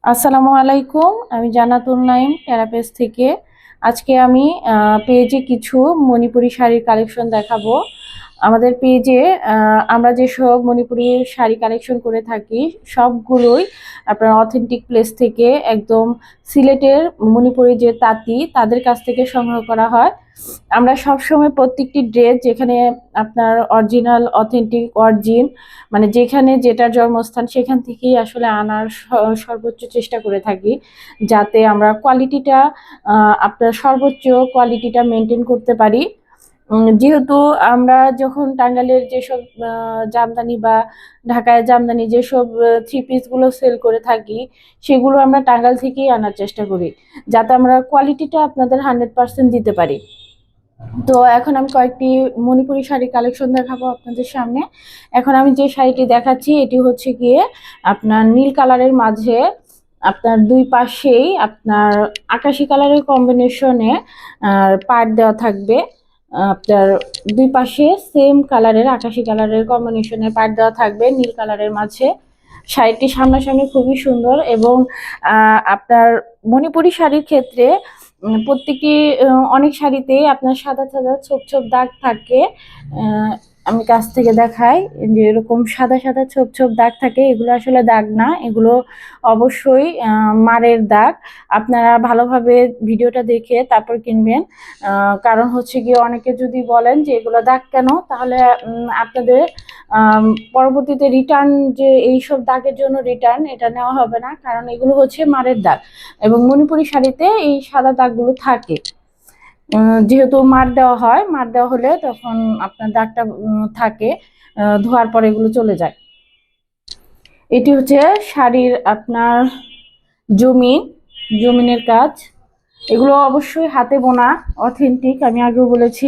আসসালামু আলাইকুম। আমি জান্নাতুল নাইম থেরাপিস্ট থেকে। আজকে আমি পেজে কিছু মণিপুরি শাড়ির কালেকশন দেখাবো। আমাদের পেজে আমরা যেসব মণিপুরি শাড়ি কালেকশন করে থাকি সবগুলোই আপনার অথেন্টিক প্লেস থেকে, একদম সিলেটের মণিপুরি যে তাঁতি তাদের কাছ থেকে সংগ্রহ করা হয়। আমরা সবসময় প্রত্যেকটি ড্রেস যেখানে আপনার অরিজিনাল অথেন্টিক অরিজিন, মানে যেখানে যেটার জন্মস্থান সেখান থেকেই আসলে আনার সর্বোচ্চ চেষ্টা করে থাকি, যাতে আমরা কোয়ালিটিটা আপনার সর্বোচ্চ কোয়ালিটিটা মেনটেন করতে পারি। যেহেতু আমরা যখন টাঙ্গাইলের যেসব জামদানি বা ঢাকায় জামদানি যেসব থ্রি পিসগুলো সেল করে থাকি, সেগুলো আমরা টাঙ্গাইল থেকেই আনার চেষ্টা করি, যাতে আমরা কোয়ালিটিটা আপনাদের 100% দিতে পারি। তো এখন আমি কয়েকটি মণিপুরি শাড়ি কালেকশন দেখাবো আপনাদের সামনে। এখন আমি যে শাড়িটি দেখাচ্ছি এটি হচ্ছে গিয়ে আপনার নীল কালারের মাঝে আপনার দুই পাশেই আপনার আকাশি কালারের কম্বিনেশনে পাড় দেওয়া থাকবে। আপনার দুই পাশে সেম কালারের আকাশি কালারের কম্বিনেশনে পাড় দেওয়া থাকবে নীল কালারের মাঝে। শাড়িটি সামনাসামনি খুবই সুন্দর এবং আপনার মণিপুরি শাড়ির ক্ষেত্রে প্রত্যেকটি অনেক শাড়িতেই আপনার সাদা সাদা ছোপ ছোপ দাগ থাকে। আমি কাছ থেকে দেখাই যে এরকম সাদা সাদা ছোপ ছোপ দাগ থাকে, এগুলো আসলে দাগ না, এগুলো অবশ্যই মারের দাগ। আপনারা ভালোভাবে ভিডিওটা দেখে তারপর কিনবেন। কারণ হচ্ছে গিয়ে অনেকে যদি বলেন যে এগুলো দাগ কেন, তাহলে আপনাদের পরবর্তীতে রিটার্ন, যে এইসব দাগের জন্য রিটার্ন এটা নেওয়া হবে না, কারণ এগুলো হচ্ছে মারের দাগ এবং মণিপুরি শাড়িতে এই সাদা দাগগুলো থাকে। যেহেতু মার দেওয়া হয়, মার দেওয়া হলে তখন আপনার দাগটা থাকে, ধোয়ার পর এগুলো চলে যায়। এটি হচ্ছে শাড়ির আপনার জমিনের কাজ। এগুলো অবশ্যই হাতে বোনা, অথেন্টিক। আমি আগেও বলেছি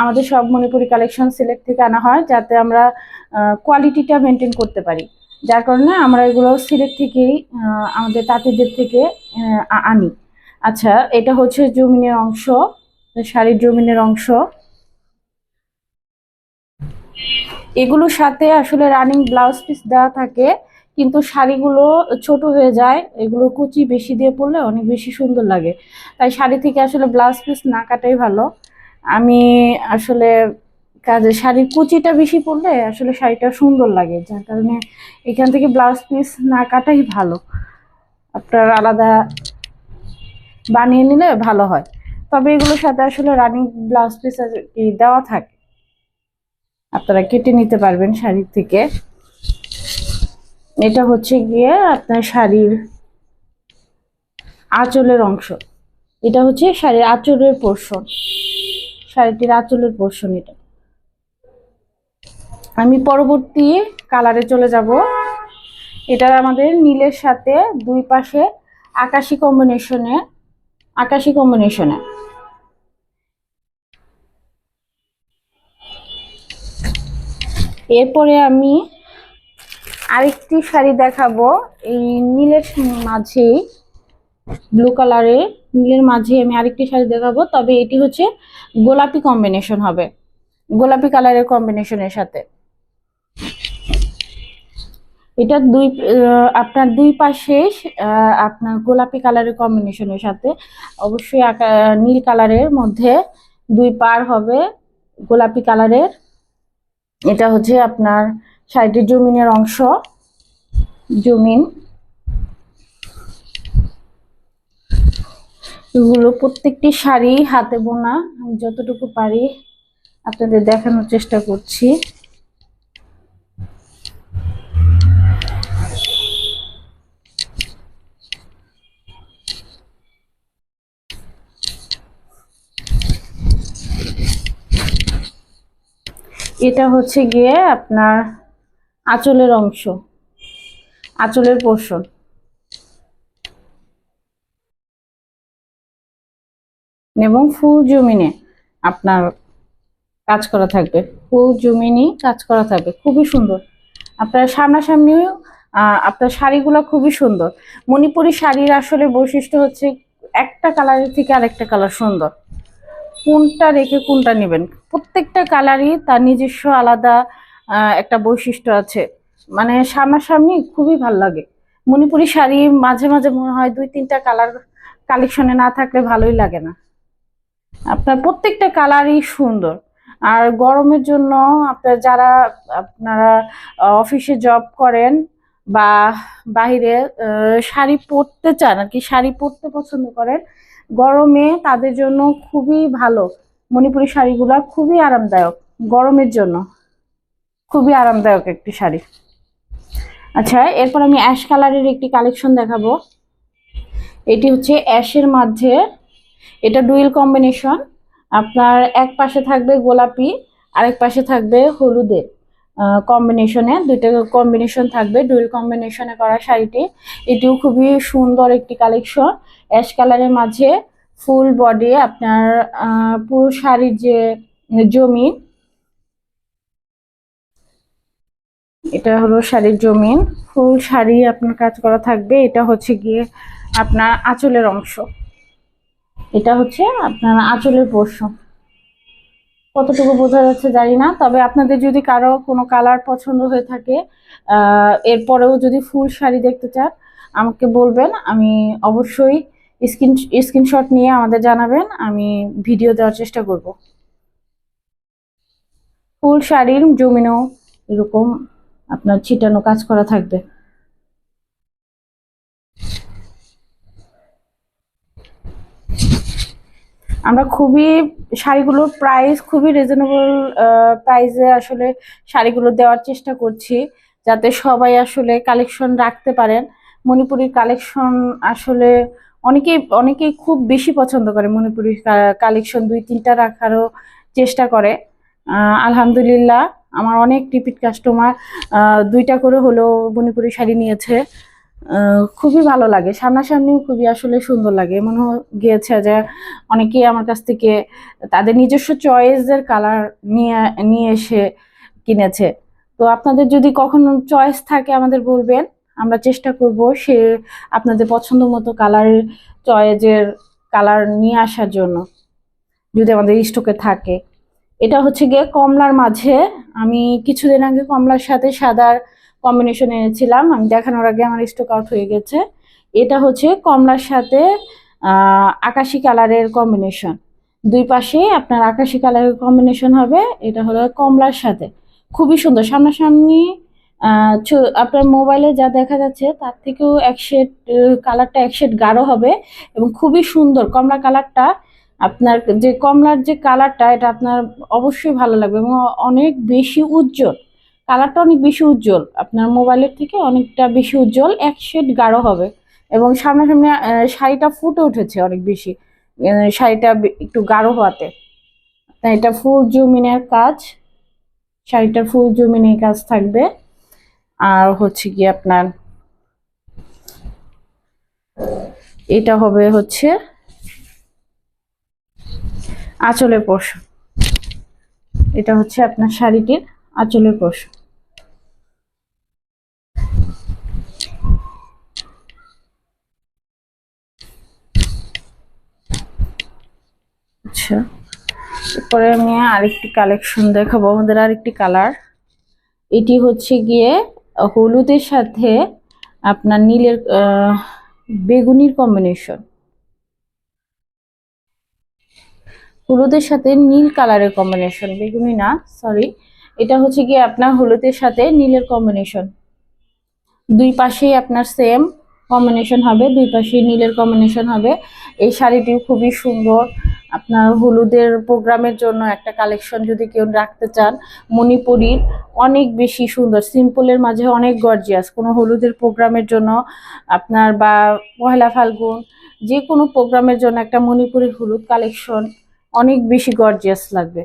আমাদের সব মণিপুরি কালেকশন সিলেক্ট থেকে আনা হয়, যাতে আমরা কোয়ালিটিটা মেনটেন করতে পারি। যার কারণে আমরা এগুলো সিলেক্ট থেকেই আমাদের তাঁতিদের থেকে আনি। আচ্ছা, এটা হচ্ছে জমিনের অংশ, শাড়ির জমিনের অংশ। এগুলোর সাথে আসলে রানিং ব্লাউজ পিস দেওয়া থাকে, কিন্তু শাড়িগুলো ছোট হয়ে যায়, এগুলো কুচি বেশি দিয়ে পরলে অনেক বেশি সুন্দর লাগে। তাই শাড়ি থেকে আসলে ব্লাউজ পিস না কাটাই ভালো। আমি আসলে কাজে শাড়ির কুচিটা বেশি পরলে আসলে শাড়িটা সুন্দর লাগে, যার কারণে এখান থেকে ব্লাউজ পিস না কাটাই ভালো। আপনার আলাদা বানিয়ে নিলে ভালো হয়। তবে এগুলোর সাথে আসলে রানিং ব্লাউজ পিস দেওয়া থাকে, আপনারা কেটে নিতে পারবেন শাড়ির থেকে। এটা হচ্ছে গিয়ে আপনার শাড়ির আঁচলের অংশ। এটা হচ্ছে শাড়ির আঁচলের পোর্শন, শাড়িটির আঁচলের পোর্শন এটা। আমি পরবর্তী কালারে চলে যাব। এটা আমাদের নীলের সাথে দুই পাশে আকাশি কম্বিনেশনে, আকাশি কম্বিনেশনে। এরপরে আমি আরেকটি শাড়ি দেখাবো, এই নীলের মাঝেই, ব্লু কালারের নীলের মাঝে আমি আরেকটি শাড়ি দেখাবো, তবে এটি হচ্ছে গোলাপি কম্বিনেশন হবে, গোলাপি কালারের কম্বিনেশনের সাথে। এটা আপনার দুই পাশে আপনার গোলাপি কালারের কম্বিনেশনের সাথে, অবশ্যই নীল কালারের মধ্যে দুই পার হবে গোলাপি কালারের। এটা হচ্ছে আপনার শাড়িটির জমিনের অংশ, জমিন। এগুলো প্রত্যেকটি শাড়ি হাতে বোনা, আমি যতটুকু পারি আপনাদের দেখানোর চেষ্টা করছি। এটা হচ্ছে গিয়ে আপনার আঁচলের অংশ, আঁচলের পোর্শন। এবং ফুল জমিনে আপনার কাজ করা থাকবে, ফুল জমিনি কাজ করা থাকবে, খুবই সুন্দর। আপনার সামনাসামনি আপনার শাড়িগুলো খুবই সুন্দর। মণিপুরি শাড়ির আসলে বৈশিষ্ট্য হচ্ছে একটা কালারের থেকে আরেকটা কালার সুন্দর, কোনটা রেখে কোনটা নেবেন। প্রত্যেকটা কালারই তার নিজস্ব আলাদা একটা বৈশিষ্ট্য আছে, মানে সামনাসামনি খুবই ভাল লাগে। মণিপুরি শাড়ি মাঝে মাঝে মনে হয় 2-3টা কালার কালেকশনে না থাকলে ভালোই লাগে না। আপনার প্রত্যেকটা কালারই সুন্দর। আর গরমের জন্য যারা আপনারা অফিসে জব করেন বা বাহিরে শাড়ি পরতে চান আর কি, শাড়ি পরতে পছন্দ করেন, গরমে তাদের জন্য খুবই ভালো। মণিপুরি শাড়িগুলো খুবই আরামদায়ক, গরমের জন্য খুবই আরামদায়ক একটি শাড়ি। আচ্ছা, এরপর আমি অ্যাশ কালারের একটি কালেকশন দেখাবো। এটি হচ্ছে অ্যাশের মাঝে, এটা ডুয়েল কম্বিনেশন। আপনার এক পাশে থাকবে গোলাপি, আরেক পাশে থাকবে হলুদের কম্বিনেশনে, দুইটা কম্বিনেশন থাকবে ডুয়েল কম্বিনেশনে করা শাড়িটি। এটিও খুবই সুন্দর একটি কালেকশন। অ্যাশ কালারের মাঝে ফুল বডি আপনার পুরো শাড়ির যে জমিন, এটা হলো শাড়ির জমিন, ফুল শাড়ি আপনার কাজ করা থাকবে। এটা হচ্ছে গিয়ে আপনার আঁচলের অংশ, এটা হচ্ছে আপনার আঁচলের পোর্শন। কতটুকু বোঝা যাচ্ছে জানি না, তবে আপনাদের যদি কারো কোনো কালার পছন্দ হয়ে থাকে, এরপরেও যদি ফুল শাড়ি দেখতে চান আমাকে বলবেন, আমি অবশ্যই স্ক্রিনশট নিয়ে আমাদের জানাবেন, আমি ভিডিও দেওয়ার চেষ্টা করব। ফুল শাড়ির জমিনেও এরকম আপনার ছিটানো কাজ করা থাকবে। আমরা খুবই শাড়িগুলোর প্রাইস খুবই রিজনেবল প্রাইসে আসলে শাড়িগুলো দেওয়ার চেষ্টা করছি, যাতে সবাই আসলে কালেকশন রাখতে পারেন। মণিপুরির কালেকশন আসলে অনেকেই অনেকেই খুব বেশি পছন্দ করে, মণিপুরির কালেকশন 2-3টা রাখারও চেষ্টা করে। আলহামদুলিল্লাহ, আমার অনেক রিপিট কাস্টমার 2টা করে হলেও মণিপুরি শাড়ি নিয়েছে। খুবই ভালো লাগে, সামনাসামনি খুবই আসলে সুন্দর লাগে। মনে গিয়েছে যে অনেকেই আমার কাছ থেকে তাদের নিজস্ব চয়েসের কালার নিয়ে নিয়ে এসে কিনেছে। তো আপনাদের যদি কখনো চয়েস থাকে আমাদের বলবেন, আমরা চেষ্টা করব সে আপনাদের পছন্দ মতো কালারের চয়েসের কালার নিয়ে আসার জন্য, যদি আমাদের স্টকে থাকে। এটা হচ্ছে গিয়ে কমলার মাঝে, আমি কিছুদিন আগে কমলার সাথে সাদার কম্বিনেশন এনেছিলাম, আমি দেখানোর আগে আমার স্টক আউট হয়ে গেছে। এটা হচ্ছে কমলার সাথে আকাশি কালারের কম্বিনেশন, দুই পাশে আপনার আকাশি কালারের কম্বিনেশন হবে। এটা হলো কমলার সাথে, খুবই সুন্দর। সামনাসামনি আপনার মোবাইলে যা দেখা যাচ্ছে তার থেকেও এক শেড কালারটা এক শেড গাঢ় হবে এবং খুবই সুন্দর কমলা কালারটা। আপনার যে কমলার যে কালারটা, এটা আপনার অবশ্যই ভালো লাগবে এবং অনেক বেশি উজ্জ্বল, কালারটা অনেক বেশি উজ্জ্বল, আপনার মোবাইলের থেকে অনেকটা বেশি উজ্জ্বল, এক শেড গাঢ় হবে এবং সামনাসামনি শাড়িটা ফুটে উঠেছে অনেক বেশি, শাড়িটা একটু গাঢ় হওয়াতে। এটা ফুল জমিনের কাজ, শাড়িটার ফুল জমিনের কাজ থাকবে। আর হচ্ছে কি আপনার এটা হবে হচ্ছে আঁচলের পোর্শন, এটা হচ্ছে আপনার শাড়িটির আঁচলের পোর্শন। আচ্ছা, এরপরে আমি আরেকটি কালেকশন দেখাবো, আমাদের আরেকটি কালার। এটি হচ্ছে গিয়ে হলুদের সাথে আপনার নীলের বেগুনির কম্বিনেশন, হলুদের সাথে নীল কালারের কম্বিনেশন, বেগুনি না সরি, এটা হচ্ছে গিয়ে আপনার হলুদের সাথে নীলের কম্বিনেশন। দুই পাশেই আপনার সেম কম্বিনেশন হবে, দুই পাশে নীলের কম্বিনেশন হবে। এই শাড়িটি খুবই সুন্দর, আপনার হলুদের প্রোগ্রামের জন্য একটা কালেকশন যদি কেউ রাখতে চান, মণিপুরির অনেক বেশি সুন্দর, সিম্পলের মাঝে অনেক গর্জিয়াস, কোনো হলুদের প্রোগ্রামের জন্য আপনার বা পহেলা ফাল্গুন যে কোনো প্রোগ্রামের জন্য একটা মণিপুরের হলুদ কালেকশন অনেক বেশি গর্জিয়াস লাগবে,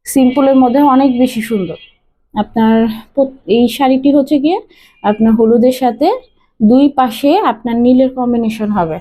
সিম্পলের মধ্যে অনেক বেশি সুন্দর। আপনার এই শাড়িটি হচ্ছে গিয়ে আপনার হলুদের সাথে দুই পাশে আপনার নীলের কম্বিনেশন হবে।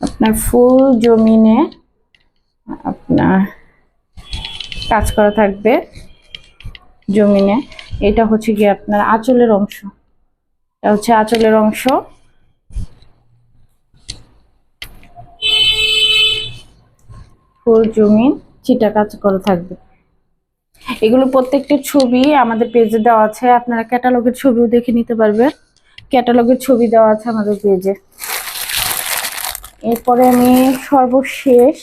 আপনার ফুল জমিনে আপনার কাজ করা থাকবে জমিনে। এটা হচ্ছে গিয়ে আপনার আঁচলের অংশ, এটা হচ্ছে আঁচলের অংশ। ফুল জমিন চিটা কাজ করা থাকবে। এগুলো প্রত্যেকটির ছবি আমাদের পেজে দেওয়া আছে, আপনারা ক্যাটালগের ছবিও দেখে নিতে পারবেন। ক্যাটালগের ছবি দেওয়া আছে আমাদের পেজে। এরপরে আমি সর্বশেষ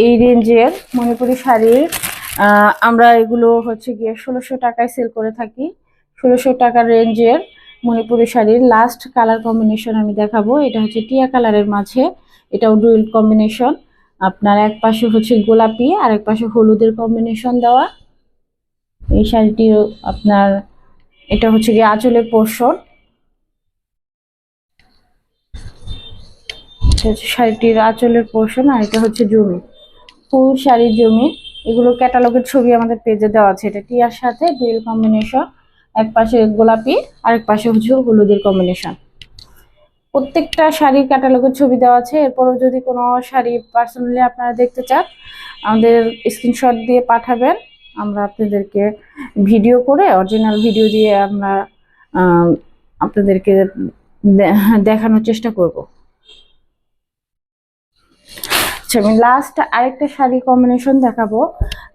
এই রেঞ্জের মণিপুরি শাড়ির আমরা এগুলো হচ্ছে গিয়ে 1600 টাকায় সেল করে থাকি। 1600 টাকার রেঞ্জের মণিপুরি শাড়ির লাস্ট কালার কম্বিনেশন আমি দেখাবো। এটা হচ্ছে টিয়া কালারের মাঝে, এটাও ডুয়েল কম্বিনেশন। আপনার এক পাশে হচ্ছে গোলাপি আর এক পাশে হলুদের কম্বিনেশন দেওয়া। এই শাড়িটি আপনার এটা হচ্ছে গিয়ে আঁচলের পোর্শন, শাড়িটির আঁচলের পোর্শন, আর এটা হচ্ছে জমি, ফুল শাড়ির জমি। এগুলো ক্যাটালগের ছবি আমাদের পেজে দেওয়া আছে। এটা টিয়ার সাথে ডুয়েল কম্বিনেশন, এক পাশে গোলাপি আর এক পাশে হচ্ছে হলুদের কম্বিনেশন। প্রত্যেকটা শাড়ির ক্যাটালগের ছবি দেওয়া আছে। এরপরও যদি কোনো শাড়ি পার্সোনালি আপনারা দেখতে চান, আমাদের স্ক্রিনশট দিয়ে পাঠাবেন, আমরা আপনাদেরকে ভিডিও করে অরিজিনাল ভিডিও দিয়ে আমরা আপনাদেরকে দেখানোর চেষ্টা করব। আচ্ছা, আমি লাস্ট আরেকটা শাড়ি কম্বিনেশন দেখাবো।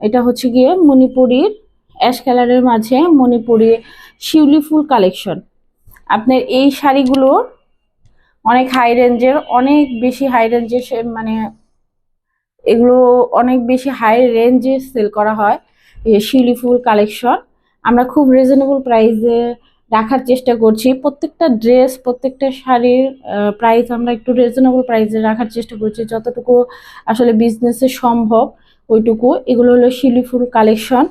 এটা হচ্ছে গিয়ে মণিপুরির অ্যাশ কালারের মাঝে মণিপুরি শিউলি ফুল কালেকশন। আপনার এই শাড়িগুলো অনেক হাই রেঞ্জের, অনেক বেশি হাই রেঞ্জের, মানে এগুলো অনেক বেশি হাই রেঞ্জে সেল করা হয়। শিউলি ফুল কালেকশন আমরা খুব রিজনেবল প্রাইসে রাখার চেষ্টা করছি। প্রত্যেকটা ড্রেস, প্রত্যেকটা শাড়ির প্রাইস আমরা একটু রিজনেবল প্রাইসে রাখার চেষ্টা করছি, যতটুকু আসলে বিজনেসে সম্ভব ওইটুকু। এগুলো হলো শিউলি ফুল কালেকশন।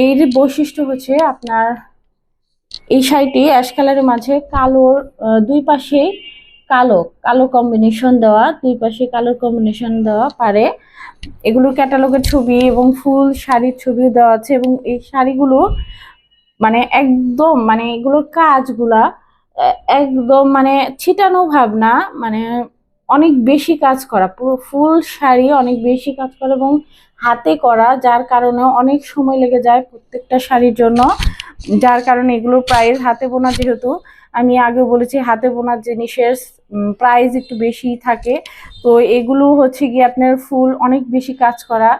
এর বৈশিষ্ট্য হচ্ছে আপনার এই শাড়িটি অ্যাশ কালারের মাঝে কালোর দুই পাশে কালো কালো কম্বিনেশন দেওয়া, দুই পাশে কালোর কম্বিনেশন দেওয়া পারে। এগুলোর ক্যাটালগের ছবি এবং ফুল শাড়ির ছবিও দেওয়া আছে। এবং এই শাড়িগুলো মানে একদম মানে এগুলোর কাজগুলা একদম মানে ছিটানো ভাব না, মানে অনেক বেশি কাজ করা, পুরো ফুল শাড়ি অনেক বেশি কাজ করা এবং হাতে করা, যার কারণে অনেক সময় লেগে যায় প্রত্যেকটা শাড়ির জন্য। যার কারণে এগুলোর প্রাইস হাতে বোনা, যেহেতু আমি আগে বলেছি হাতে বোনার জিনিসের প্রাইস একটু বেশি থাকে। তো এগুলো হচ্ছে গিয়ে আপনার ফুল অনেক বেশি কাজ করা,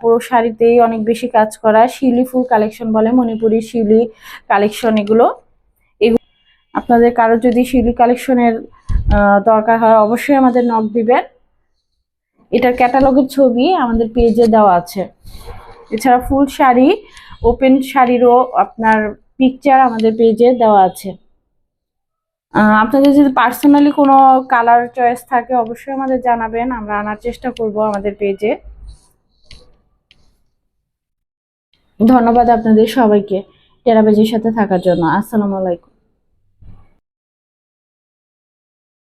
পুরো শাড়িতেই অনেক বেশি কাজ করা শিউলি ফুল কালেকশন বলে, মণিপুরি শিউলি কালেকশন। এগুলো আপনাদের কারো যদি শিউলি কালেকশনের দরকার হয় অবশ্যই আমাদের নক দিবেন। এটার ক্যাটালগের ছবি আমাদের পেজে দেওয়া আছে। এছাড়া ফুল শাড়ি, ওপেন শাড়িরও আপনার পিকচার আমাদের পেজে দেওয়া আছে। আপনাদের যদি পার্সোনালি কোনো কালার চয়েস থাকে অবশ্যই আমাদের জানাবেন, আমরা আনার চেষ্টা করব আমাদের পেজে। ধন্যবাদ আপনাদের সবাইকে টেরাবেজের সাথে থাকার জন্য। আসসালামু আলাইকুম।